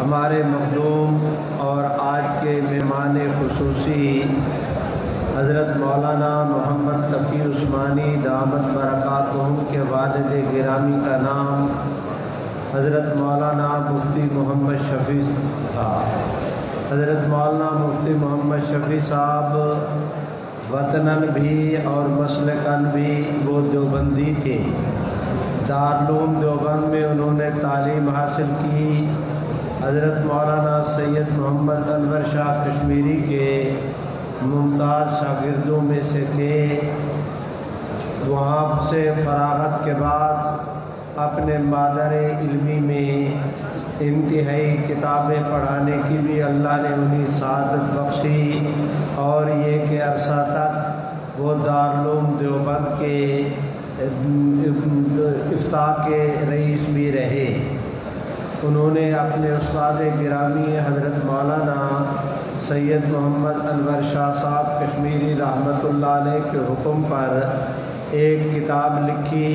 ہمارے مخدوم اور آج کے مہمان خصوصی حضرت مولانا محمد تقی عثمانی دامت برکاتہم کے والد گرامی کا نام حضرت مولانا مفتی محمد شفیع تھا۔ حضرت مولانا مفتی محمد شفیع صاحب وطناً بھی اور مسلکاً بھی وہ دیوبندی تھے۔ دارالعلوم دیوبند میں انہوں نے تعلیم حاصل کی۔ حضرت مولانا سید محمد انور شاہ کشمیری کے ممتاز شاگردوں میں سے تھے۔ وہاں سے فراغت کے بعد اپنے مادر علمی میں انتہائی کتابیں پڑھانے کی بھی اللہ نے انہیں سعادت بخشی، اور یہ کہ عرصہ تک وہ دارالعلوم دیوبند کے افتاء کے رئیس بھی رہے۔ انہوں نے اپنے استاد گرامی حضرت مولانا سید محمد انور شاہ صاحب کشمیری رحمۃ اللہ علیہ کے حکم پر ایک کتاب لکھی۔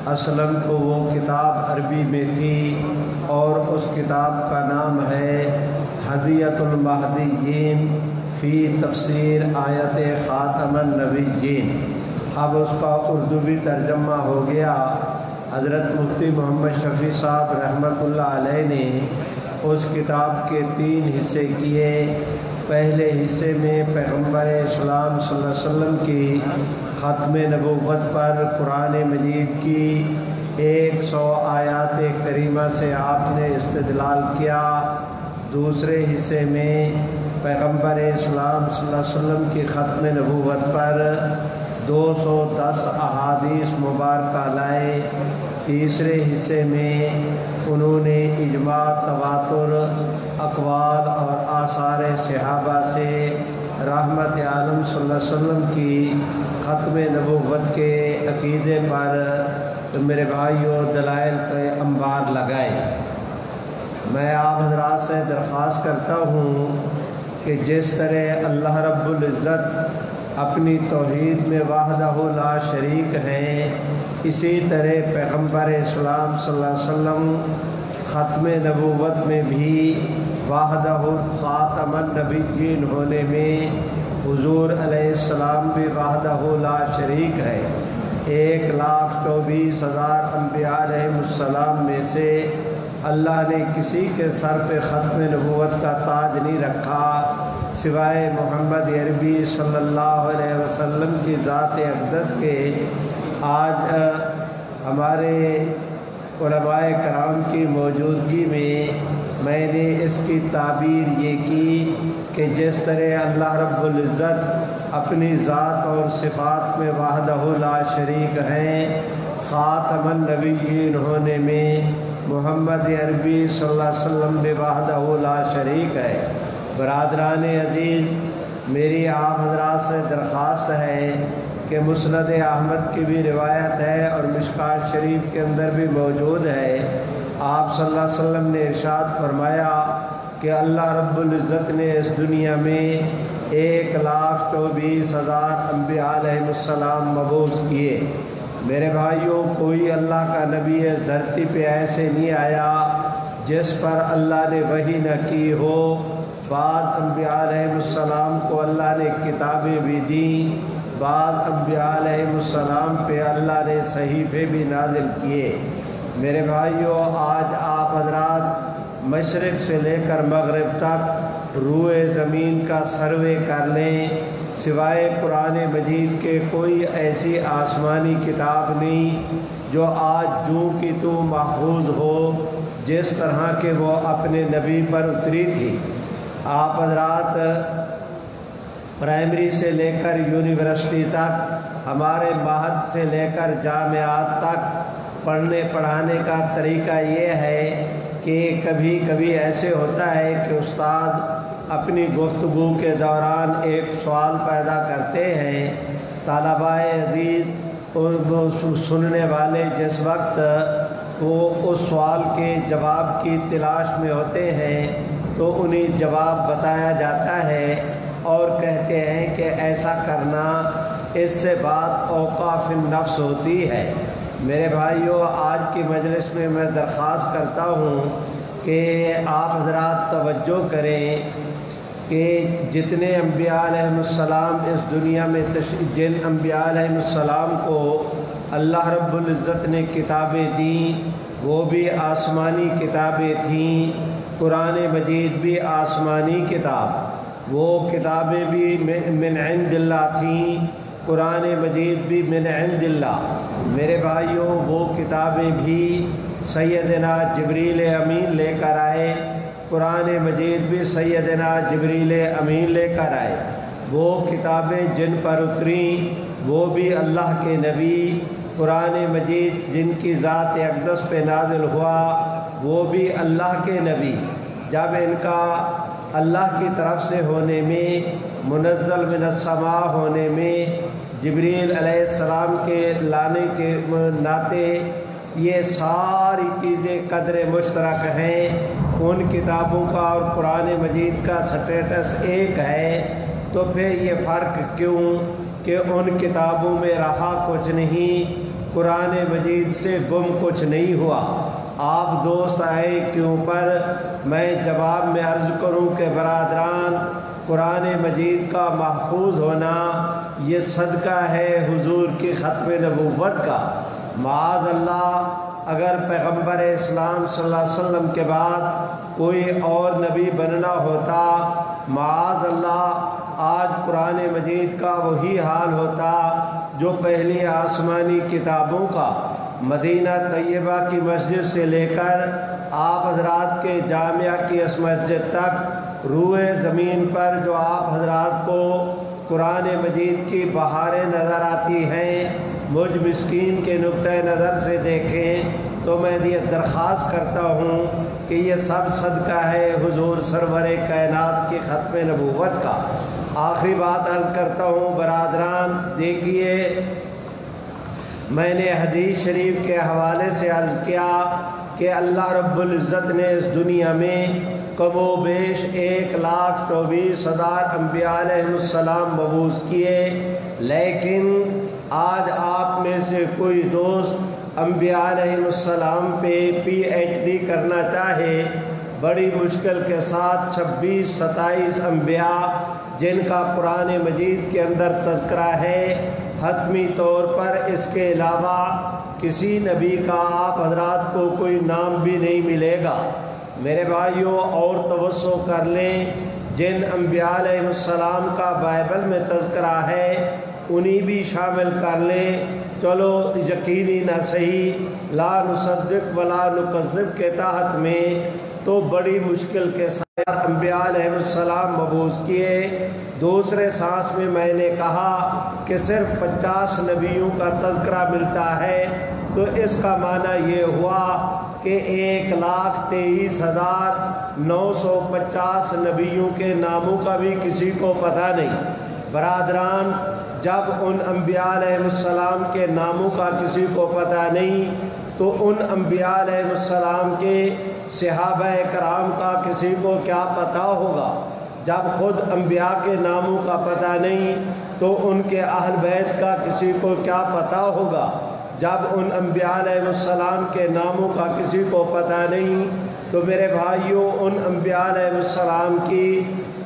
اصلاً تو وہ کتاب عربی میں تھی اور اس کتاب کا نام ہے ہدیۃ المہدیین فی تفسیر آیت خاتم النبیین۔ اب اس کا اردوی ترجمہ ہو گیا۔ حضرت مفتی محمد شفیع صاحب رحمۃ اللہ علیہ نے اس کتاب کے 3 حصے کیے۔ پہلے حصے میں پیغمبر اسلام صلی اللہ علیہ وسلم کی ختم نبوت پر قرآن مجید کی 100 آیات کریمہ سے آپ نے استدلال کیا۔ دوسرے حصے میں پیغمبر اسلام صلی اللہ علیہ وسلم کی ختم نبوت پر 210 احادیث مبارکہ لائے۔ تیسرے حصے میں انہوں نے اجماع، تواتر، اقوال اور آثار صحابہ سے رحمت عالم صلی اللہ علیہ وسلم کی ختم نبوت کے عقیدے پر میرے بھائیوں دلائل کے انبار لگائے۔ میں آپ حضرات سے درخواست کرتا ہوں کہ جس طرح اللہ رب العزت اپنی توحید میں وحدہ لا شریک ہیں، اسی طرح پیغمبر اسلام صلی اللہ علیہ وسلم ختم نبوت میں بھی وحدہ خاتم النبیین ہونے میں حضور علیہ السلام بھی وحدہ لا شریک ہے۔ 1,24,000 انبیاء علیہ السلام میں سے اللہ نے کسی کے سر پہ ختم نبوت کا تاج نہیں رکھا سوائے محمد عربی صلی اللہ علیہ وسلم کی ذات اقدس کے۔ آج ہمارے علماء کرام کی موجودگی میں نے اس کی تعبیر یہ کی کہ جس طرح اللہ رب العزت اپنی ذات اور صفات میں وحدہ لا شریک ہیں، خاتم النبیین ہونے میں محمد عربی صلی اللہ علیہ وسلم بھی وحدہ لا شریک ہے۔ برادران عزیز، میری آپ حضرات سے درخواست ہے کہ مسند احمد کی بھی روایت ہے اور مشکوٰۃ شریف کے اندر بھی موجود ہے۔ آپ صلی اللہ علیہ وسلم نے ارشاد فرمایا کہ اللہ رب العزت نے اس دنیا میں 1,24,000 انبیاء علیہ السلام مبعوث کیے۔ میرے بھائیوں، کوئی اللہ کا نبی اس دھرتی پہ ایسے نہیں آیا جس پر اللہ نے وحی نہ کی ہو۔ بعض انبیاء علیہ السلام کو اللہ نے کتابیں بھی دیں، بعض انبیاء علیہ السلام پہ اللہ نے صحیفے بھی نازل کیے۔ میرے بھائیوں، آج آپ حضرات مشرق سے لے کر مغرب تک روئے زمین کا سروے کر لیں، سوائے قرآن مجید کے کوئی ایسی آسمانی کتاب نہیں جو آج جوں کی تو محفوظ ہو جس طرح کہ وہ اپنے نبی پر اتری تھی۔ آپ حضرات پرائمری سے لے کر یونیورسٹی تک، ہمارے معہد سے لے کر جامعات تک پڑھنے پڑھانے کا طریقہ یہ ہے کہ کبھی کبھی ایسے ہوتا ہے کہ استاد اپنی گفتگو کے دوران ایک سوال پیدا کرتے ہیں۔ طلباء عزیز، سننے والے جس وقت وہ اس سوال کے جواب کی تلاش میں ہوتے ہیں تو انہیں جواب بتایا جاتا ہے اور کہتے ہیں کہ ایسا کرنا اس سے بات اوقاف النفس ہوتی ہے۔ میرے بھائیوں، آج کی مجلس میں درخواست کرتا ہوں کہ آپ حضرات توجہ کریں کہ جتنے انبیاء علیہ السلام اس دنیا میں جن انبیاء علیہ السلام کو اللہ رب العزت نے کتابیں دیں وہ بھی آسمانی کتابیں تھیں۔ قرآن مجید بھی آسمانی کتاب، وہ کتابیں بھی من عند اللہ تھیں، قرآن مجید بھی من عند اللہ۔ میرے بھائیوں، وہ کتابیں بھی سیدنا جبریل امین لے کر آئے، قرآن مجید بھی سیدنا جبریل امین لے کر آئے۔ وہ کتابیں جن پر اتریں وہ بھی اللہ کے نبی، قرآن مجید جن کی ذات اقدس پہ نازل ہوا وہ بھی اللہ کے نبی۔ جب ان کا اللہ کی طرف سے ہونے میں، منزل من السماء ہونے میں، جبریل علیہ السلام کے لانے کے ناطے یہ ساری چیزیں قدر مشترک ہیں، ان کتابوں کا اور قرآن مجید کا سٹیٹس ایک ہے، تو پھر یہ فرق کیوں کہ ان کتابوں میں رہا کچھ نہیں، قرآن مجید سے گم کچھ نہیں ہوا۔ آپ دوست آئے کیوں پر میں جواب میں عرض کروں کہ برادران، قرآن مجید کا محفوظ ہونا یہ صدقہ ہے حضور کی ختم نبوت کا۔ معاذ اللہ اگر پیغمبر اسلام صلی اللہ علیہ وسلم کے بعد کوئی اور نبی بننا ہوتا، معاذ اللہ آج قرآن مجید کا وہی حال ہوتا جو پہلی آسمانی کتابوں کا۔ مدینہ طیبہ کی مسجد سے لے کر آپ حضرات کے جامعہ کی اس مسجد تک روئے زمین پر جو آپ حضرات کو قرآن مجید کی بہاریں نظر آتی ہیں، مجھ مسکین کے نقطۂ نظر سے دیکھیں تو میں یہ درخواست کرتا ہوں کہ یہ سب صدقہ ہے حضور سرور کائنات کی ختم نبوت کا۔ آخری بات عرض کرتا ہوں برادران، دیکھیے میں نے حدیث شریف کے حوالے سے عرض کیا کہ اللہ رب العزت نے اس دنیا میں کم و بیش 1,24,000 انبیاء علیہ السلام مبعوث کیے، لیکن آج آپ میں سے کوئی دوست انبیاء علیہ السلام پہ PhD کرنا چاہے، بڑی مشکل کے ساتھ 26-27 انبیاء جن کا قرآن مجید کے اندر تذکرہ ہے، حتمی طور پر اس کے علاوہ کسی نبی کا آپ حضرات کو کوئی نام بھی نہیں ملے گا۔ میرے بھائیوں اور توسع کر لیں، جن انبیاء علیہ السلام کا بائبل میں تذکرہ ہے انہیں بھی شامل کر لیں۔ چلو یقینی نہ صحیح لا نصدق ولا نکذب کے تحت میں تو بڑی مشکل کے ساتھ انبیاء علیہ السلام مبعوث کیے۔ دوسرے سانس میں نے کہا کہ صرف 50 نبیوں کا تذکرہ ملتا ہے، تو اس کا معنی یہ ہوا کہ 1,23,950 نبیوں کے ناموں کا بھی کسی کو پتہ نہیں۔ برادران، جب ان انبیاء علیہ السلام کے ناموں کا کسی کو پتہ نہیں تو ان انبیاء علیہ السلام کے صحابہ کرام کا کسی کو کیا پتہ ہوگا؟ جب خود انبیاء کے ناموں کا پتہ نہیں تو ان کے اہل بیت کا کسی کو کیا پتہ ہوگا؟ جب ان انبیاء علیہ السلام کے ناموں کا کسی کو پتہ نہیں تو میرے بھائیوں ان انبیاء علیہ السلام کی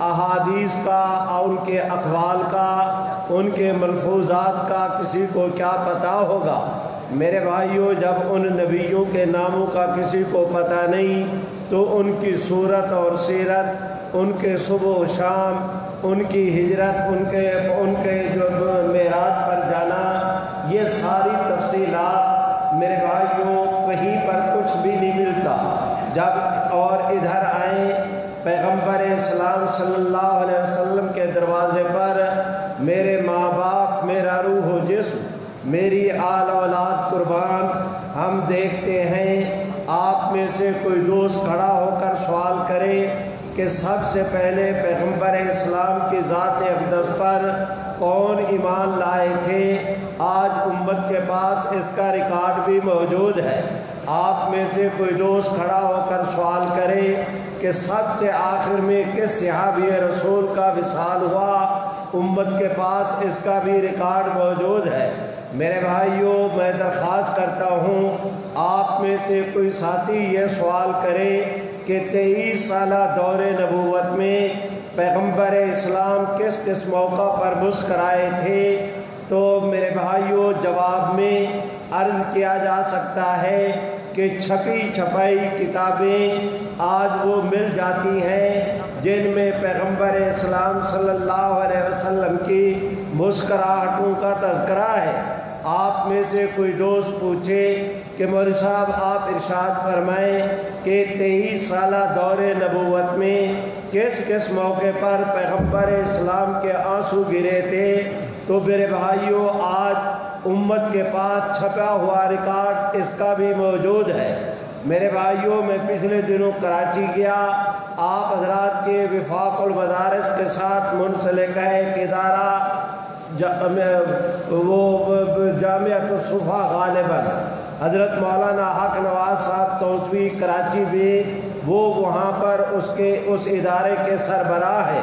احادیث کا، ان کے اقوال کا، ان کے ملفوظات کا کسی کو کیا پتہ ہوگا؟ میرے بھائیوں جب ان نبیوں کے ناموں کا کسی کو پتہ نہیں تو ان کی صورت اور سیرت، ان کے صبح و شام، ان کی ہجرت، ان کے جو معراج پر جانا، یہ ساری تفصیلات میرے بھائیوں کہیں پر کچھ بھی نہیں ملتا۔ جب اور ادھر آئیں پیغمبر اسلام صلی اللہ علیہ وسلم کے دروازے پر میرے ماں باپ، میرا روح و جسم، میری آل اولاد قربان، ہم دیکھتے ہیں آپ میں سے کوئی دوست کھڑا ہو کر سوال کرے کہ سب سے پہلے پیغمبر اسلام کی ذات اقدس پر کون ایمان لائے تھے؟ آج امت کے پاس اس کا ریکارڈ بھی موجود ہے۔ آپ میں سے کوئی دوست کھڑا ہو کر سوال کرے کہ سب سے آخر میں کس صحابی رسول کا وصال ہوا؟ امت کے پاس اس کا بھی ریکارڈ موجود ہے۔ میرے بھائیوں میں درخواست کرتا ہوں آپ میں سے کوئی ساتھی یہ سوال کرے کہ 23 سالہ دور نبوت میں پیغمبر اسلام کس کس موقع پر مسکرائے تھے، تو میرے بھائیوں جواب میں عرض کیا جا سکتا ہے کہ چھپی چھپائی کتابیں آج وہ مل جاتی ہیں جن میں پیغمبر اسلام صلی اللہ علیہ وسلم کی مسکراہٹوں کا تذکرہ ہے۔ آپ میں سے کوئی دوست پوچھے کہ مولوی صاحب آپ ارشاد فرمائیں کہ 23 سالہ دور نبوت میں کس کس موقع پر پیغمبر اسلام کے آنسو گرے تھے، تو میرے بھائیوں آج امت کے پاس چھپا ہوا ریکارڈ اس کا بھی موجود ہے۔ میرے بھائیوں میں پچھلے دنوں کراچی گیا، آپ حضرات کے وفاق المدارس کے ساتھ منسلک ہے ایک ادارہ وہ جامعۃ الصفا غالباً حضرت مولانا حق نواز صاحب توسوی کراچی بھی وہ وہاں پر اس ادارے کے سربراہ ہے۔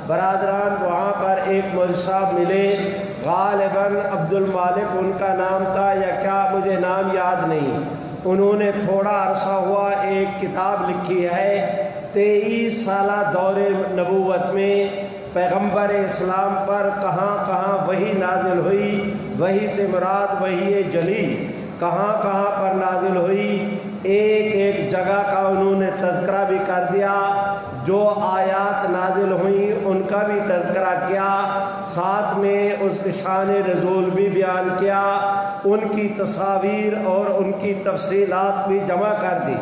برادران وہاں پر ایک مولوی صاحب ملے، غالباً عبد المالک ان کا نام تھا یا کیا مجھے نام یاد نہیں، انہوں نے تھوڑا عرصہ ہوا ایک کتاب لکھی ہے 23 سالہ دور نبوت میں پیغمبر اسلام پر کہاں کہاں وحی نازل ہوئی، وحی سے مراد وحی جلی کہاں کہاں پر نازل ہوئی، ایک ایک جگہ کا انہوں نے تذکرہ بھی کر دیا، جو آیات نازل ہوئیں ان کا بھی تذکرہ کیا، ساتھ میں اس کی شان نزول بھی بیان کیا، ان کی تصاویر اور ان کی تفصیلات بھی جمع کر دی۔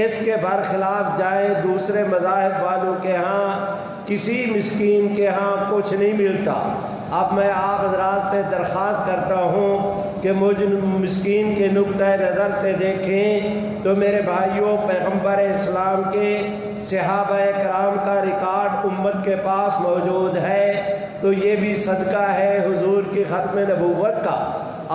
اس کے برخلاف جائیں دوسرے مذاہب والوں کے ہاں کسی مسکین کے ہاں کچھ نہیں ملتا۔ اب میں آپ حضرات سے درخواست کرتا ہوں کہ مجھ مسکین کے نقطۂ نظر سے دیکھیں تو میرے بھائیوں پیغمبر اسلام کے صحابہ کرام کا ریکارڈ امت کے پاس موجود ہے، تو یہ بھی صدقہ ہے حضور کی ختم نبوت کا۔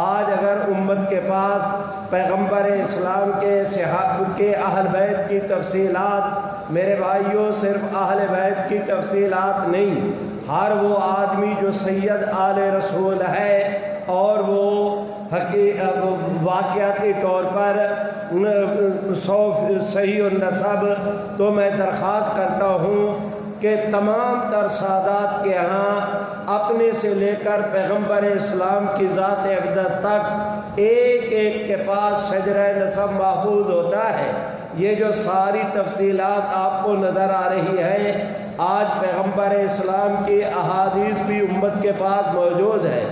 آج اگر امت کے پاس پیغمبر اسلام کے صحابہ کے اہل بیت کی تفصیلات، میرے بھائیوں صرف اہل بیت کی تفصیلات نہیں، ہر وہ آدمی جو سید آل رسول ہے اور وہ واقعاتی طور پر صحیح النسب، تو میں درخواست کرتا ہوں کہ تمام تر سادات کے ہاں اپنے سے لے کر پیغمبر اسلام کی ذات اقدس تک ایک ایک کے پاس شجرہ نسب محفوظ ہوتا ہے۔ یہ جو ساری تفصیلات آپ کو نظر آ رہی ہے، آج پیغمبر اسلام کی احادیث بھی امت کے پاس موجود ہے،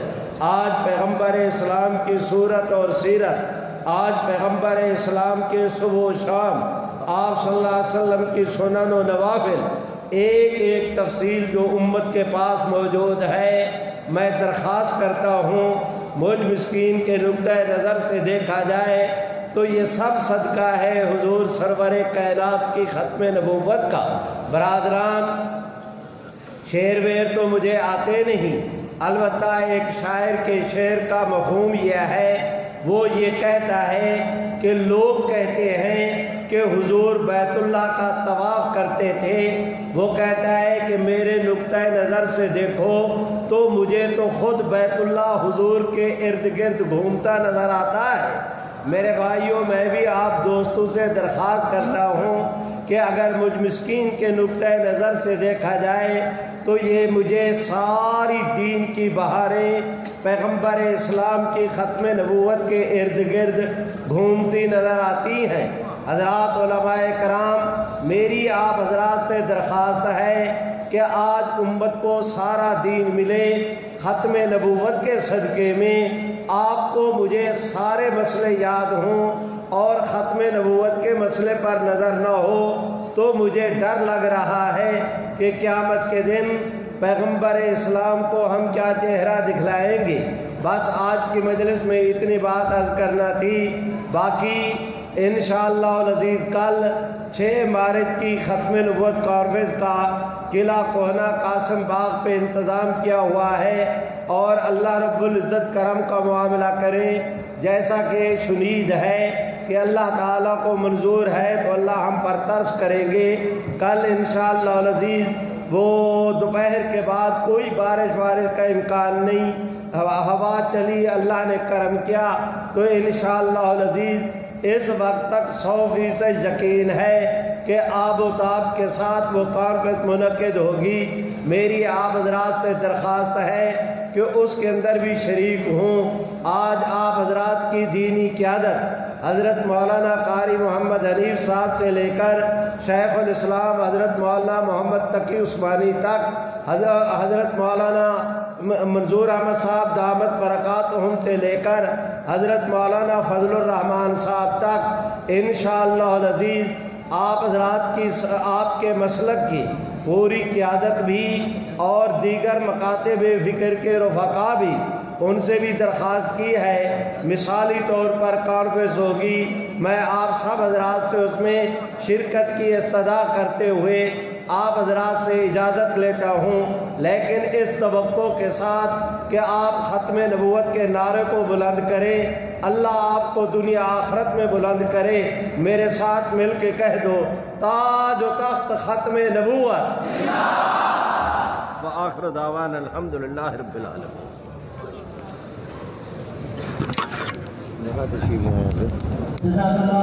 آج پیغمبر اسلام کی صورت اور سیرت، آج پیغمبر اسلام کے صبح و شام، آپ صلی اللہ علیہ وسلم کی سنن و نوافل، ایک ایک تفصیل جو امت کے پاس موجود ہے۔ میں درخواست کرتا ہوں مجھ مسکین کے نقطۂ نظر سے دیکھا جائے تو یہ سب صدقہ ہے حضور سرور کائنات کی ختم نبوت کا۔ برادران شعر ویر تو مجھے آتے نہیں، البتہ ایک شاعر کے شعر کا مفہوم یہ ہے، وہ یہ کہتا ہے کہ لوگ کہتے ہیں کہ حضور بیت اللہ کا طواف کرتے تھے، وہ کہتا ہے کہ میرے نقطۂ نظر سے دیکھو تو مجھے تو خود بیت اللہ حضور کے ارد گرد گھومتا نظر آتا ہے۔ میرے بھائیوں میں بھی آپ دوستوں سے درخواست کرتا ہوں کہ اگر مجھ مسکین کے نقطۂ نظر سے دیکھا جائے تو یہ مجھے ساری دین کی بہاریں پیغمبر اسلام کی ختم نبوت کے ارد گرد گھومتی نظر آتی ہیں۔ حضرات علماء کرام، میری آپ حضرات سے درخواست ہے کہ آج امت کو سارا دین ملے، ختم نبوت کے صدقے میں آپ کو مجھے سارے مسئلے یاد ہوں اور ختم نبوت کے مسئلے پر نظر نہ ہو، تو مجھے ڈر لگ رہا ہے کہ قیامت کے دن پیغمبر اسلام کو ہم کیا چہرہ دکھلائیں گے۔ بس آج کی مجلس میں اتنی بات عرض کرنا تھی، باقی انشاءاللہ العزیز کل 6 مارچ کی ختم نبوت کانفرنس کا قلعہ کوہنہ قاسم باغ پہ انتظام کیا ہوا ہے، اور اللہ رب العزت کرم کا معاملہ کریں، جیسا کہ شنید ہے کہ اللہ تعالیٰ کو منظور ہے تو اللہ ہم پر ترس کریں گے۔ کل انشاءاللہ العزیز وہ دوپہر کے بعد کوئی بارش کا امکان نہیں، ہوا چلی، اللہ نے کرم کیا، تو انشاءاللہ العزیز اس وقت تک 100% یقین ہے کہ آب و تاب کے ساتھ وہ کانفرنس منعقد ہوگی۔ میری آپ حضرات سے درخواست ہے کہ اس کے اندر بھی شریک ہوں۔ آج آپ حضرات کی دینی قیادت حضرت مولانا قاری محمد حنیف صاحب سے لے کر شیخ الاسلام حضرت مولانا محمد تقی عثمانی تک، حضرت مولانا منظور احمد صاحب دامت برکاتہم سے لے کر حضرت مولانا فضل الرحمان صاحب تک انشاءاللہ العزیز آپ حضرات کی، آپ کے مسلک کی پوری قیادت بھی اور دیگر مکاتب فکر کے رفقا بھی، ان سے بھی درخواست کی ہے مثالی طور پر کانفرنس ہوگی۔ میں آپ سب حضرات سے اس میں شرکت کی استدعا کرتے ہوئے آپ حضرات سے اجازت لیتا ہوں، لیکن اس توقع کے ساتھ کہ آپ ختم نبوت کے نعرے کو بلند کریں، اللہ آپ کو دنیا آخرت میں بلند کرے۔ میرے ساتھ مل کے کہہ دو، تاج و تخت ختم نبوت، وآخر دعوانا الحمدللہ رب العالمین۔ جزاک اللہ۔